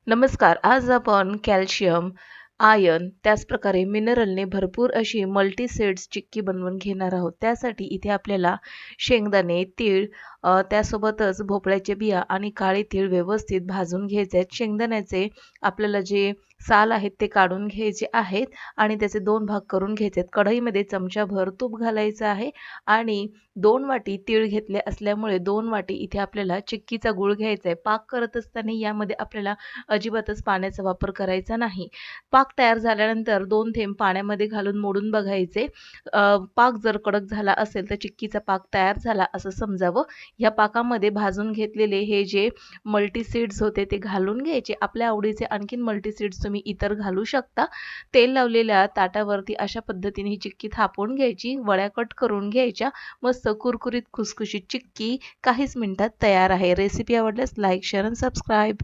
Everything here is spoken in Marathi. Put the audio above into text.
नमस्कार. आज आपण कॅल्शियम, आयर्न त्याचप्रकारे मिनरलने भरपूर अशी मल्टी सीड्स चिक्की बनवून घेणार आहोत. त्यासाठी इथे आपल्याला शेंगदाणे, तीळ त्यासोबतच भोपळ्याचे बिया आणि काळे तीळ व्यवस्थित भाजून घ्यायचे आहेत. शेंगदाण्याचे आपल्याला जे साल आहेत ते काढून घ्यायचे आहेत आणि त्याचे 2 भाग करून घ्यायचे आहेत. कढईमध्ये चमचाभर तूप घालायचं आहे आणि 2 वाटी तीळ घेतले असल्यामुळे 2 वाटी इथे आपल्याला चिक्कीचा गूळ घ्यायचा आहे. पाक करत असताना यामध्ये आपल्याला अजिबातच पाण्याचा वापर करायचा नाही. पाक तयार झाल्यानंतर 2 थेंब पाण्यामध्ये घालून मोडून बघायचे. पाक जर कडक झाला असेल तर चिक्कीचा पाक तयार झाला असं समजावं. या पाकामध्ये भाजून घेतलेले हे जे मल्टी सीड्स होते ते घालून घ्यायचे. आपल्या आवडीचे आणखीन मल्टी सीड्स तुम्ही इतर घालू शकता. तेल लावलेल्या ताटावरती अशा पद्धतीने ही चिक्की थापून घ्यायची, वड्या कट करून घ्यायच्या. मस्त कुरकुरीत खुसखुशीत चिक्की काहीच मिनिटात तयार आहे. रेसिपी आवडल्यास लाईक, शेअर आणि सबस्क्राईब.